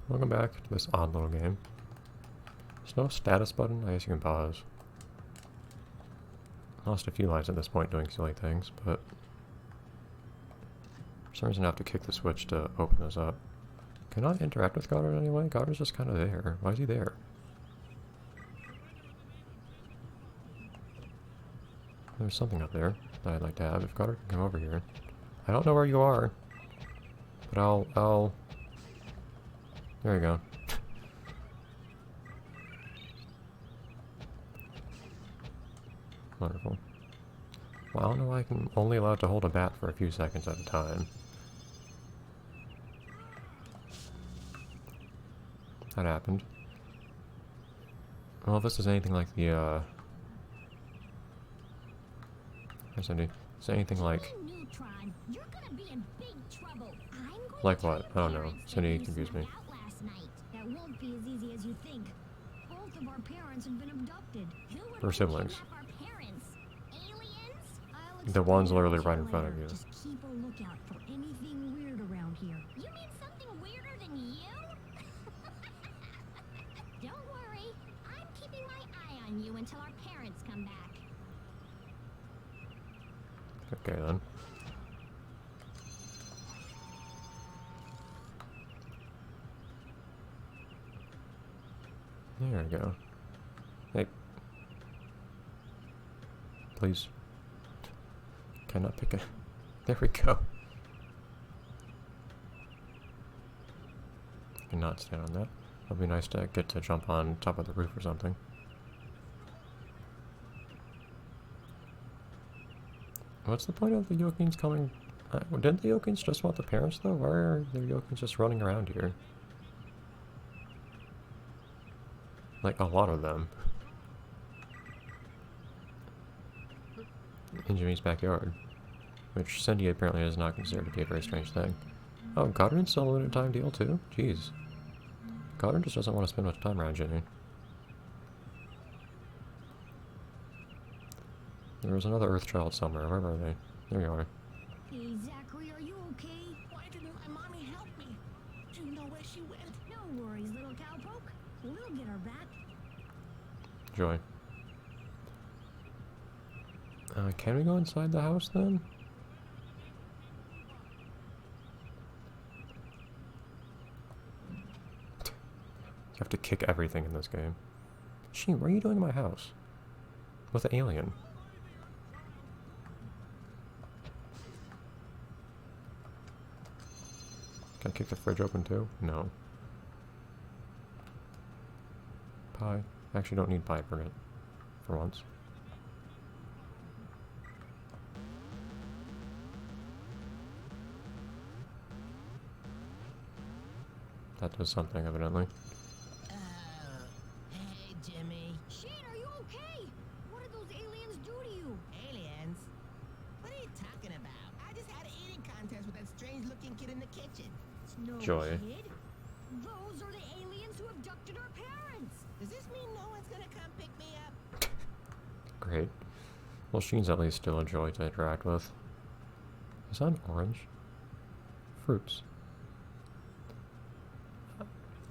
Welcome back to this odd little game. There's no status button. I guess you can pause. Lost a few lives at this point doing silly things, but for some reason I have to kick the switch to open this up. Can I interact with Goddard anyway? Goddard's just kind of there. Why is he there? There's something up there that I'd like to have. If Goddard can come over here. I don't know where you are, but I'll... There you go. Wonderful. Well, I don't know why I'm only allowed to hold a bat for a few seconds at a time. That happened. Well, if this is anything like the, Is anything like... Neutron, you're gonna be in big trouble. Like what? I don't know. Cindy confused me. That won't be as easy as you think. Both of our parents have been abducted. We're siblings. Our parents? Aliens? The one's literally right in front of you. Just keep a lookout for anything weird around here. You mean something weirder than you? Don't worry. I'm keeping my eye on you until our parents come back. Okay then. There we go. Hey. Please. Cannot pick a... There we go. Cannot stand on that. It'd be nice to get to jump on top of the roof or something. What's the point of the Yokins coming? Didn't the Yokins just want the parents though? Why are the Yokins just running around here? Like a lot of them. In Jimmy's backyard. Which Cindy apparently does not consider to be a very strange thing. Oh, Goddard's still a limited time deal too? Jeez. Goddard just doesn't want to spend much time around Jimmy. There was another Earthchild somewhere. Where were they? There you are. Hey, Zachary, are you okay? Why didn't my mommy help me? Do you know where she went? No worries, little cowpoke. We'll get her back. Joy. Can we go inside the house then? You have to kick everything in this game. Sheen, what are you doing in my house? With an alien? Can I kick the fridge open too? No. Pie. I actually don't need pie permit. For once. That does something, evidently. Hey, Jimmy. Sheen, are you okay? What did those aliens do to you? Aliens? What are you talking about? I just had an eating contest with that strange-looking kid in the kitchen. No Joy. kid. Those are the aliens who abducted our parents. Does this mean no one's gonna come pick me up? Great. Well, Sheen's at least still a joy to interact with. Is that an orange? Fruits.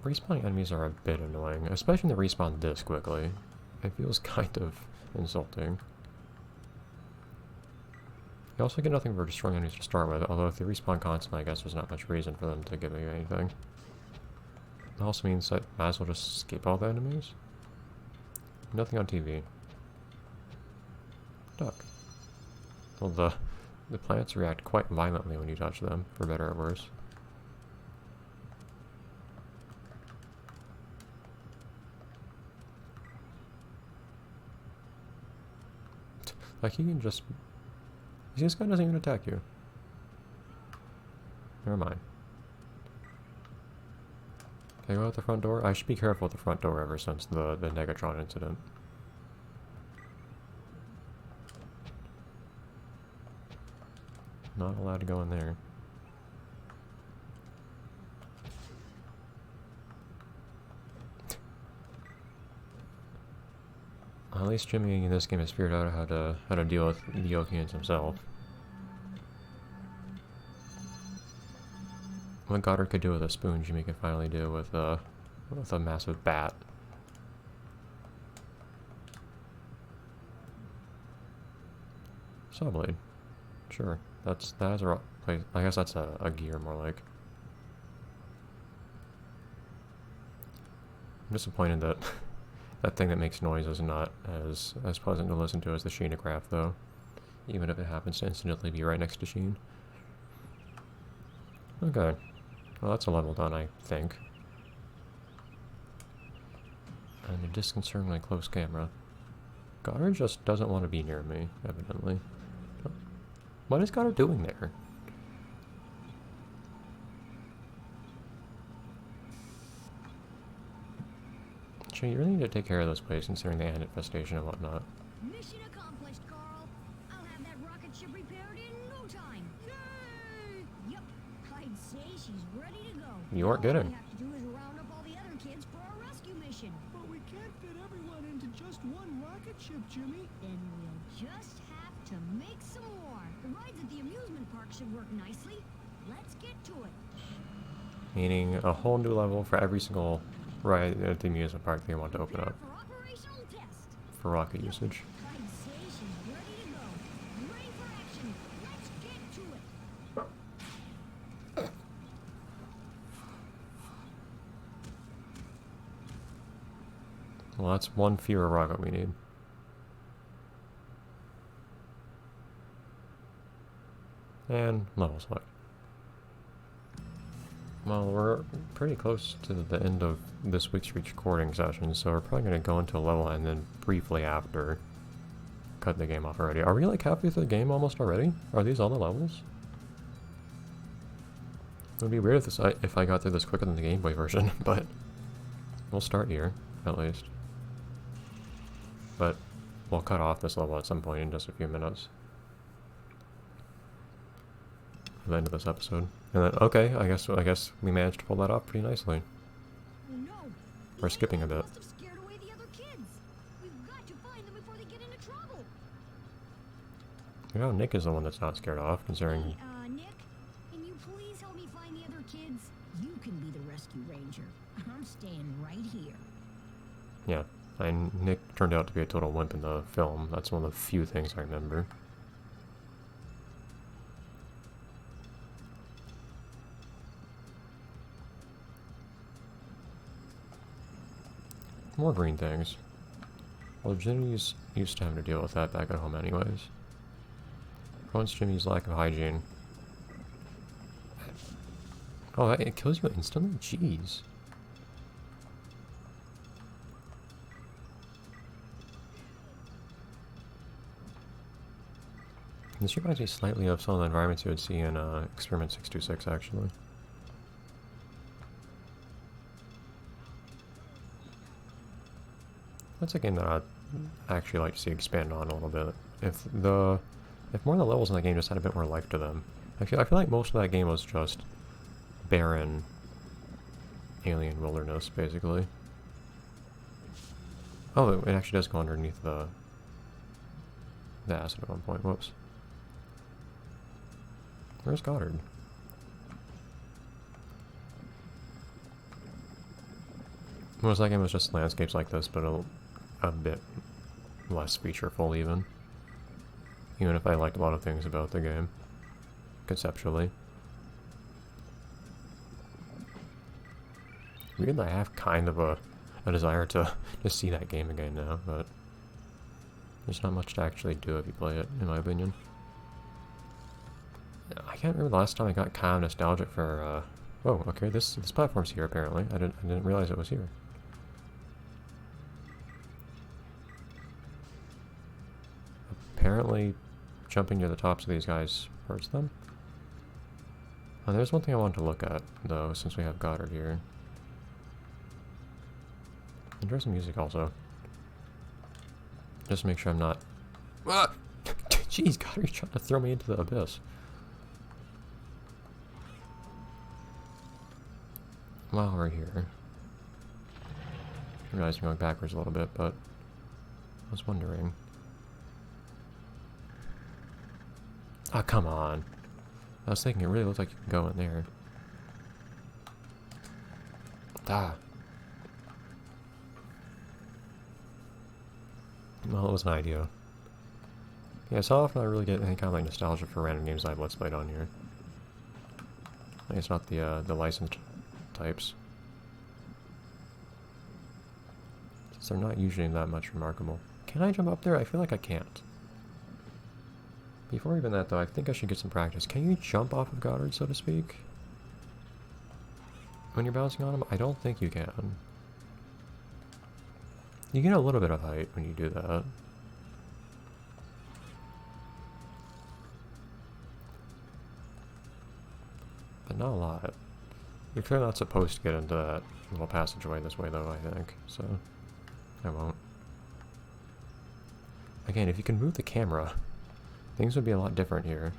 Respawning enemies are a bit annoying, especially when they respawn this quickly. It feels kind of insulting. You also get nothing for destroying enemies to start with, although if they respawn constantly, I guess there's not much reason for them to give you anything. It also means that I might as well just skip all the enemies. Nothing on TV. Duck. Well, the plants react quite violently when you touch them, for better or worse. Like, he can just... This guy doesn't even attack you. Never mind. Can I go out the front door? I should be careful with the front door ever since the Negatron incident. Not allowed to go in there. At least Jimmy in this game has figured out how to deal with the Yokians himself. What Goddard could do with a spoon, Jimmy can finally do with a massive bat. Saw blade. Sure. That has a place. I guess that's a gear more like. I'm disappointed that that thing that makes noise is not as pleasant to listen to as the Sheenograph, though. Even if it happens to incidentally be right next to Sheen. Okay. Well, that's a level done, I think. And a disconcertingly close camera. Goddard just doesn't want to be near me, evidently. What is Goddard doing there? Actually, you really need to take care of this place, considering the ant infestation and whatnot. Mission accomplished, Carl. I'll have that rocket ship repaired in no time. Yay! Yep, I'd say she's ready to go. You aren't kidding. All we have to do is round up all the other kids for our rescue mission. But we can't fit everyone into just one rocket ship, Jimmy. Then we'll just have to make some more. The rides at the amusement park should work nicely. Let's get to it. Meaning a whole new level for every single ride at the amusement park they want to open up. For operational test. For rocket usage. I'd say she's ready to go. Ready for action. Let's get to it. Well, that's one fewer rocket we need. And level select. Well, we're pretty close to the end of this week's recording session, so we're probably going to go into a level and then briefly after cut the game off already. Are we like halfway through the game almost already? Are these all the levels? It would be weird if I got through this quicker than the Game Boy version, but we'll start here, at least. But we'll cut off this level at some point in just a few minutes. At the end of this episode. And then, okay, I guess we managed to pull that off pretty nicely. Oh no. We're skipping a bit. Must have scared away the other kids. We've got to find them before they get into trouble. You know, Nick is the one that's not scared off, considering... Hey, Nick, can you please help me find the other kids? You can be the rescue ranger. I'm staying right here. Yeah, and Nick turned out to be a total wimp in the film. That's one of the few things I remember. More green things. Well, Jimmy's used to having to deal with that back at home anyways. Once Jimmy's lack of hygiene. Oh, it kills you instantly? Jeez. This reminds me slightly of some of the environments you would see in Experiment 626, actually. That's a game that I'd actually like to see expand on a little bit. If more of the levels in the game just had a bit more life to them. I feel like most of that game was just barren alien wilderness, basically. Oh, it actually does go underneath the acid at one point. Whoops. Where's Goddard? Most of that game was just landscapes like this, but a bit less featureful even. Even if I liked a lot of things about the game, conceptually. Weird that I have kind of a desire to see that game again now, but there's not much to actually do if you play it, in my opinion. I can't remember the last time I got kind of nostalgic for, oh, okay, this platform's here apparently. I didn't realize it was here. Apparently, jumping to the tops of these guys hurts them. There's one thing I wanted to look at, though, since we have Goddard here. Enjoy some music also. Just to make sure I'm not... Ah! Jeez, Goddard's trying to throw me into the abyss. While we're here... I realize I'm going backwards a little bit, but... I was wondering... Ah, come on. I was thinking it really looked like you could go in there. Ah. Well, it was an idea. Yeah, so often I really get any kind of like nostalgia for random games I've let's played on here. Like, it's not the licensed types. Since they're not usually that much remarkable. Can I jump up there? I feel like I can't. Before even that though, I think I should get some practice. Can you jump off of Goddard, so to speak? When you're bouncing on him? I don't think you can. You get a little bit of height when you do that. But not a lot. You're clearly not supposed to get into that little passageway this way though, I think. So, I won't. Again, if you can move the camera, things would be a lot different here.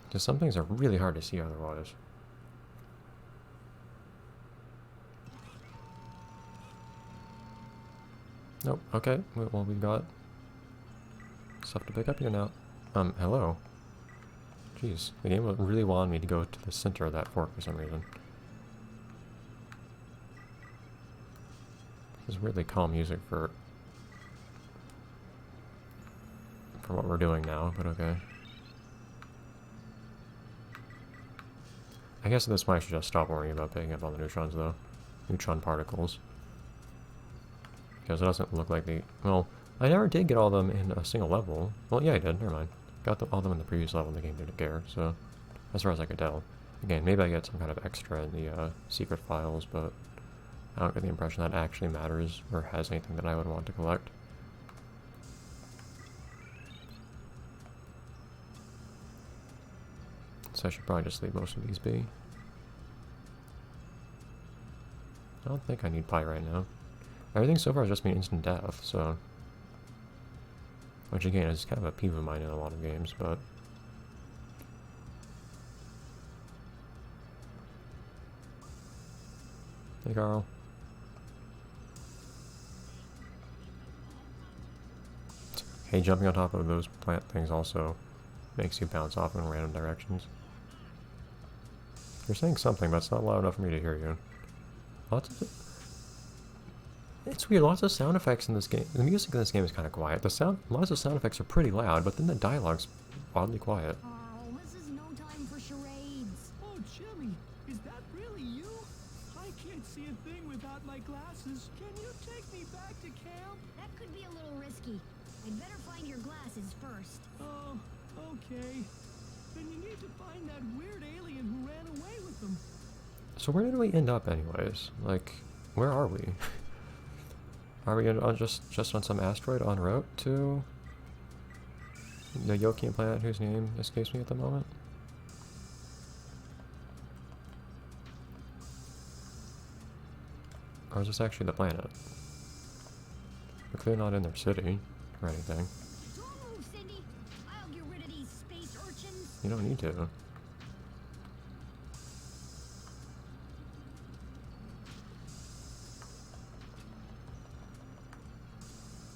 Because some things are really hard to see otherwise. Nope, okay, well we've got stuff to pick up here now. Hello. Jeez, the game really wanted me to go to the center of that fork for some reason. This is weirdly calm music for what we're doing now, but okay. I guess at this point I should just stop worrying about picking up all the neutrons though. Neutron particles. Because it doesn't look like the... Well, I never did get all of them in a single level. Well, yeah, I did. Never mind. Got all of them in the previous level and the game didn't care, so... As far as I could tell. Again, maybe I get some kind of extra in the secret files, but... I don't get the impression that actually matters or has anything that I would want to collect. So I should probably just leave most of these be. I don't think I need pie right now. Everything so far has just been instant death, so... Which again is kind of a peeve of mine in a lot of games, but... Hey Carl. Hey, jumping on top of those plant things also makes you bounce off in random directions. You're saying something, but it's not loud enough for me to hear you. It's weird, lots of sound effects in this game. The music in this game is kind of quiet. Lots of sound effects are pretty loud, but then the dialogue's oddly quiet. Oh, this is no time for charades. Oh, Jimmy, is that really you? I can't see a thing without my glasses. Can you take me back to camp? That could be a little risky. I'd better find your glasses first. Oh, okay. Then you need to find that weird alien who ran away with them. So where did we end up anyways? Like, where are we? Are we just on some asteroid en route to the Yokian planet whose name escapes me at the moment? Or is this actually the planet? We're clearly not in their city or anything. Don't move, Cindy. I'll get rid of these space urchins. You don't need to.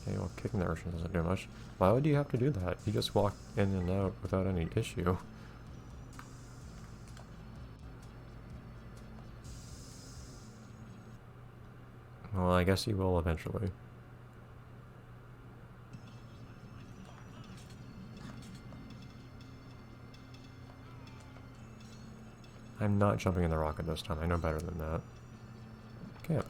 Okay, well, kicking the urchin doesn't do much. Why would you have to do that? You just walk in and out without any issue. Well, I guess you will eventually. I'm not jumping in the rocket this time. I know better than that. Okay.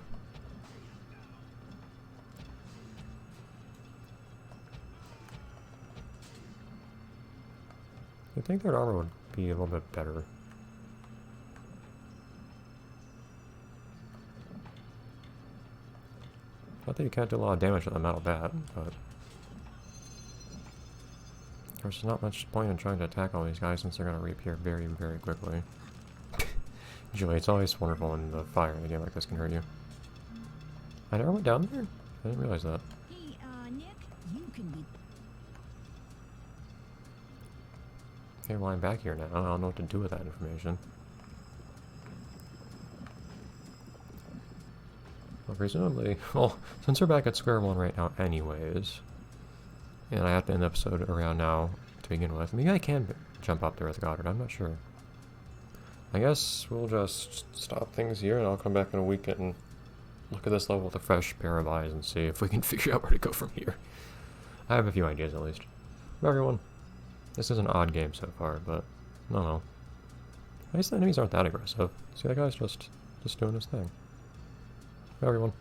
I think their armor would be a little bit better. Not that you can't do a lot of damage with a metal bat, but... There's not much point in trying to attack all these guys since they're going to reappear very, very quickly. Usually, it's always wonderful when the fire in a game like this can hurt you. I never went down there? I didn't realize that. Hey, Nick, you can be... Okay, well I'm back here now. I don't know what to do with that information. Well, presumably... Well, since we're back at square one right now anyways, and I have to end the episode around now to begin with, maybe I can jump up there with Goddard, I'm not sure. I guess we'll just stop things here, and I'll come back in a week and look at this level with a fresh pair of eyes and see if we can figure out where to go from here. I have a few ideas at least. But everyone, this is an odd game so far, but I don't know. I guess the enemies aren't that aggressive. See, that guy's just doing his thing. Bye everyone.